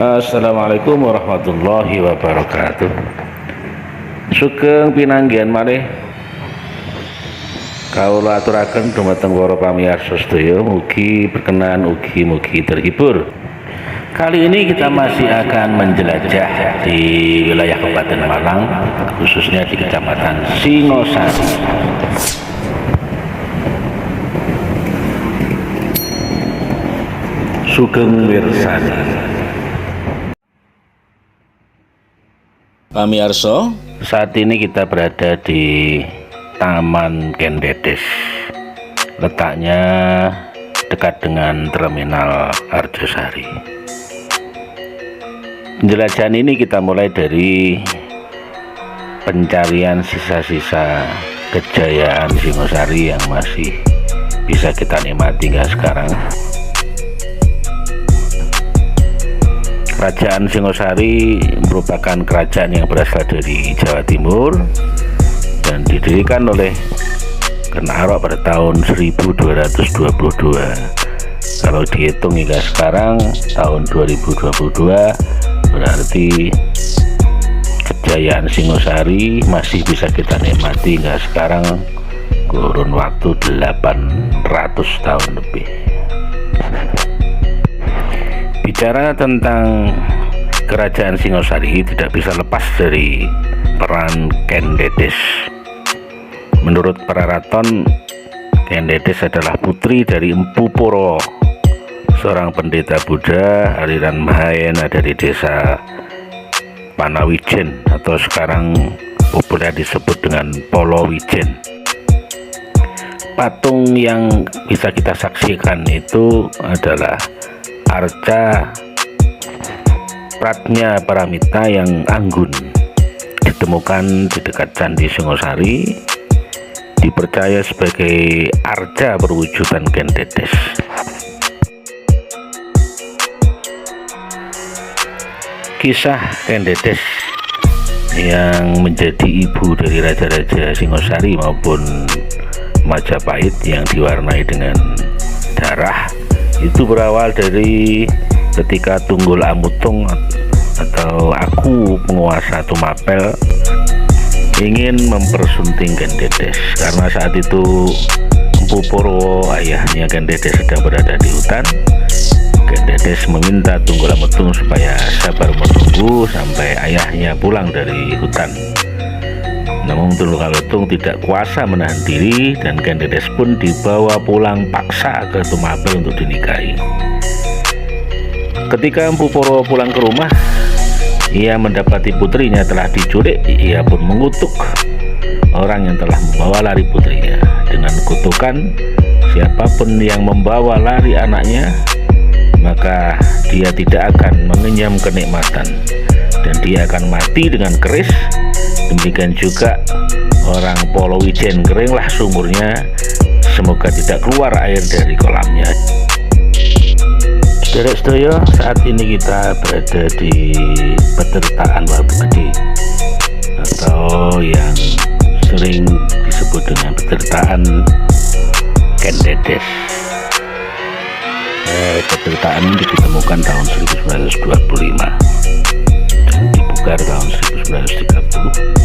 Assalamualaikum warahmatullahi wabarakatuh. Sugeng pinanggihan malih kawula aturaken dhumateng para pamirsa sedaya, mugi berkenan mugi terhibur. Kali ini kita masih akan menjelajah di wilayah Kabupaten Malang, khususnya di Kecamatan Singosari. Sugeng mirsani. Pamirsa, saat ini kita berada di Taman Kendedes. Letaknya dekat dengan Terminal Arjosari. Penjelajahan ini kita mulai dari pencarian sisa-sisa kejayaan Singosari yang masih bisa kita nikmati hingga sekarang. Kerajaan Singosari merupakan kerajaan yang berasal dari Jawa Timur dan didirikan oleh Ken Arok pada tahun 1222. Kalau dihitung hingga sekarang tahun 2022, berarti kejayaan Singosari masih bisa kita nikmati hingga sekarang, kurun waktu 800 tahun lebih. Bicara tentang kerajaan Singosari tidak bisa lepas dari peran Kendedes. Menurut Praraton, Kendedes adalah putri dari Empu Poro, seorang pendeta Buddha aliran Mahayana dari desa Panawijen atau sekarang populer disebut dengan Polowijen. Patung yang bisa kita saksikan itu adalah arca Pratnya Paramita yang anggun, ditemukan di dekat Candi Singosari, dipercaya sebagai arca perwujudan Kendedes. Kisah Kendedes yang menjadi ibu dari raja-raja Singosari maupun Majapahit yang diwarnai dengan darah itu berawal dari ketika Tunggul Amutung atau Aku, penguasa Tumapel, ingin mempersunting Kendedes karena saat itu Empu Purwo, ayahnya Kendedes, sedang berada di hutan. Kendedes meminta Tunggul Amutung supaya sabar menunggu sampai ayahnya pulang dari hutan. Namun Tunggul Amutung tidak kuasa menahan diri dan Kendedes pun dibawa pulang paksa ke Tumapel untuk dinikahi. Ketika Empu Purwo pulang ke rumah, ia mendapati putrinya telah diculik. Ia pun mengutuk orang yang telah membawa lari putrinya dengan kutukan, siapapun yang membawa lari anaknya, maka dia tidak akan mengenyam kenikmatan dan dia akan mati dengan keris. Demikian juga orang Polowijen, keringlah sumurnya, semoga tidak keluar air dari kolamnya. Saudara-saudara, saat ini kita berada di Petirtaan Watu Gede atau yang sering disebut dengan Petirtaan Kendedes. Petirtaan ini ditemukan tahun 1925 dan dibuka tahun 1930.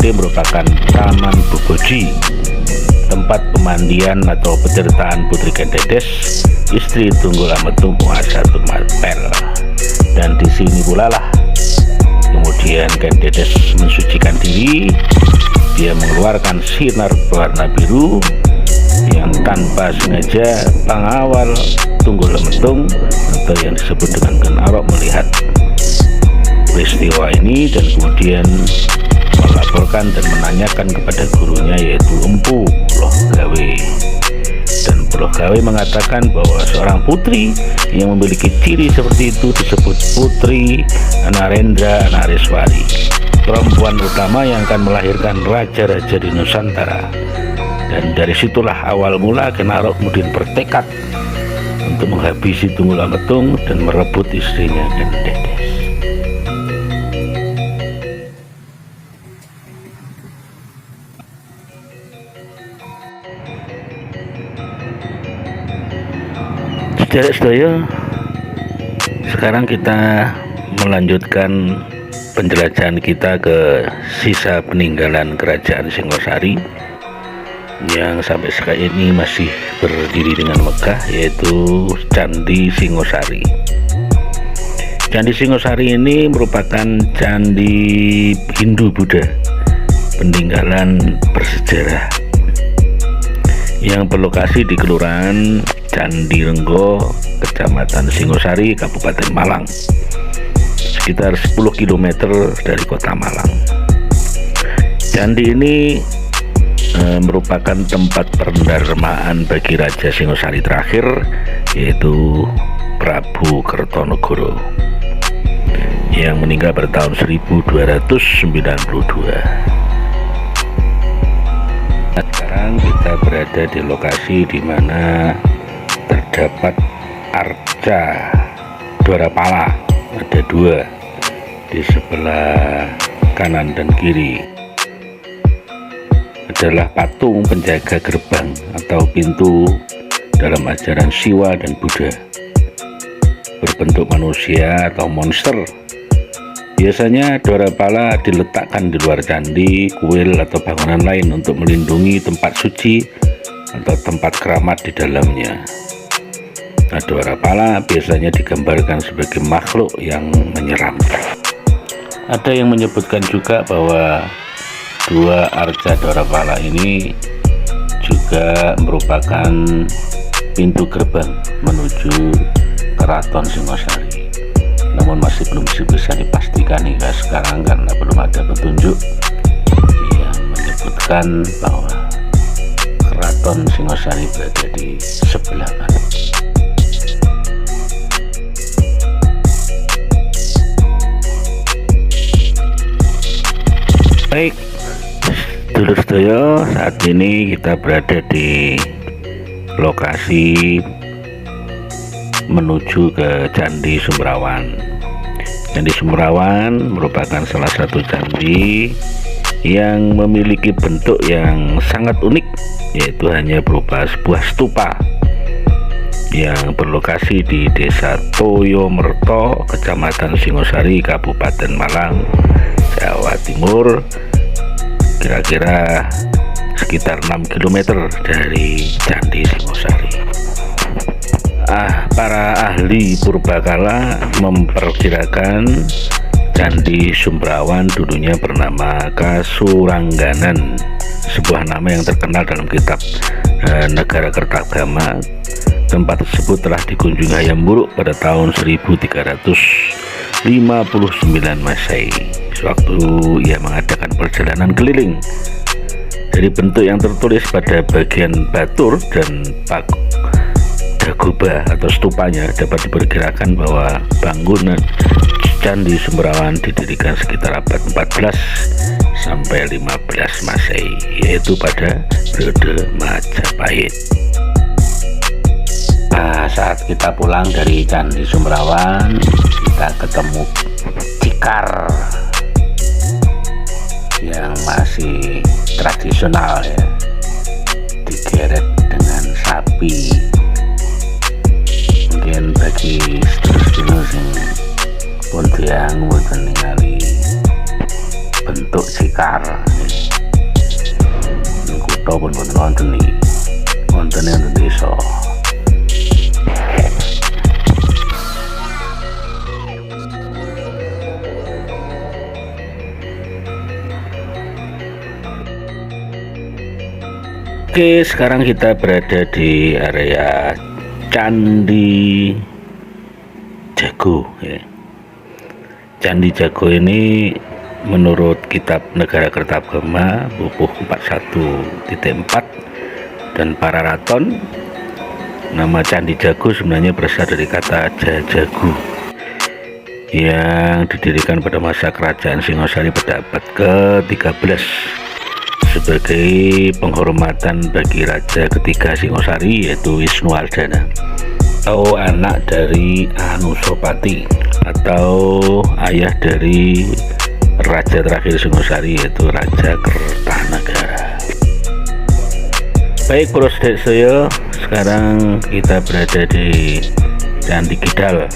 Merupakan Taman Bogoji, tempat pemandian atau petirtaan Putri Kendedes, istri Tunggul Ametung penguasa Tumapel. Dan di sini pula lah kemudian Kendedes mensucikan diri. Dia mengeluarkan sinar berwarna biru yang tanpa sengaja pengawal Tunggul Ametung atau yang disebut dengan Ken Arok melihat peristiwa ini dan kemudian melaporkan dan menanyakan kepada gurunya, yaitu Empu Loh Gawe. Dan Loh Gawe mengatakan bahwa seorang putri yang memiliki ciri seperti itu disebut Putri Narendra Nareswari, perempuan utama yang akan melahirkan raja-raja di Nusantara. Dan dari situlah awal mula Ken Arok kemudian bertekad untuk menghabisi Tunggul Ametung dan merebut istrinya Kendedes. Derek sedaya, sekarang kita melanjutkan penjelajahan kita ke sisa peninggalan kerajaan Singosari yang sampai sekarang ini masih berdiri dengan megah, yaitu Candi Singosari. Candi Singosari ini merupakan candi Hindu-Buddha peninggalan bersejarah yang berlokasi di Kelurahan Candi Renggo, Kecamatan Singosari, Kabupaten Malang, sekitar 10 km dari kota Malang. Candi ini merupakan tempat pendarmaan bagi Raja Singosari terakhir, yaitu Prabu Kertonegoro yang meninggal pada tahun 1292. Sekarang kita berada di lokasi di mana terdapat arca Dwarapala, ada dua di sebelah kanan dan kiri. Adalah patung penjaga gerbang atau pintu dalam ajaran Siwa dan Buddha, berbentuk manusia atau monster. Biasanya Dwarapala diletakkan di luar candi, kuil atau bangunan lain untuk melindungi tempat suci atau tempat keramat di dalamnya. Nah, Dwarapala biasanya digambarkan sebagai makhluk yang menyeramkan. Ada yang menyebutkan juga bahwa dua arca Dwarapala ini juga merupakan pintu gerbang menuju Keraton Singosari. Namun masih belum bisa dipastikan hingga sekarang karena belum ada petunjuk yang menyebutkan bahwa Keraton Singosari berada di sebelah mana. Baik, dulur sedaya, saat ini kita berada di lokasi menuju ke Candi Sumrawan. Candi Sumrawan merupakan salah satu candi yang memiliki bentuk yang sangat unik, yaitu hanya berupa sebuah stupa yang berlokasi di Desa Toyomerto, Kecamatan Singosari, Kabupaten Malang, Jawa Timur, kira-kira sekitar 6 km dari Candi Singosari. Para ahli purbakala memperkirakan Candi Sumrawan dulunya bernama Kasurangganan, sebuah nama yang terkenal dalam kitab Negara Kertagama. Tempat tersebut telah dikunjungi Hayam Wuruk pada tahun 1359 Masehi, sewaktu ia mengadakan perjalanan keliling. Dari bentuk yang tertulis pada bagian batur dan dagoba atau stupanya dapat diperkirakan bahwa bangunan Candi Sumrawan didirikan sekitar abad 14 sampai 15 Masehi, yaitu pada periode Majapahit. Saat kita pulang dari Candi Sumrawan, kita ketemu tikar yang masih tradisional, ya, digeret dengan sapi. Mungkin bagi sedulur-sedulur sing pun diang mboten ningali bentuk tikar ning kutha pun mboten wonten iki, wonten ing desa. Oke, sekarang kita berada di area Candi Jago, ya. Candi Jago ini menurut kitab Negara Kertagama buku 41.4 dan Pararaton, nama Candi Jago sebenarnya berasal dari kata Jajagu yang didirikan pada masa kerajaan Singosari pada abad ke-13 sebagai penghormatan bagi raja ketiga Singosari, yaitu Wisnuwardana, atau anak dari Anusapati, atau ayah dari raja terakhir Singosari, yaitu Raja Kertanagara. Baik, bro, saya sekarang kita berada di Candi Kidal,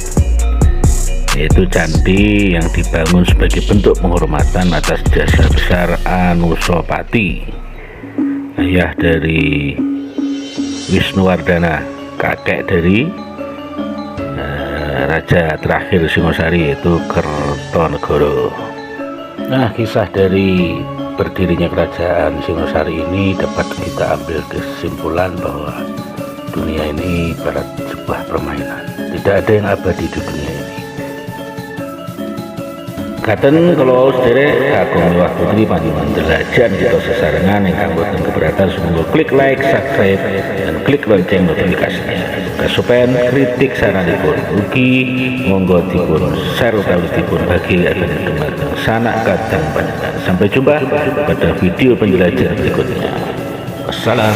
yaitu candi yang dibangun sebagai bentuk penghormatan atas jasa besar Anusapati, ayah dari Wisnuwardana, kakek dari raja terakhir Singosari, yaitu Kertonegoro. Nah, kisah dari berdirinya kerajaan Singosari ini dapat kita ambil kesimpulan bahwa dunia ini ibarat sebuah permainan, tidak ada yang abadi di dunia ini. Katen kalau sederek kakung miwah putri panjenengan delajan kita sesarengan ingkang boten keberatan, semoga klik like, subscribe, dan klik lonceng notifikasinya. Kasupen kritik saranipun ugi monggo dipun share utawi dipun bagi dumateng sanak kadang panjenengan. Sampai jumpa pada video penjelajahan berikutnya. Wassalam.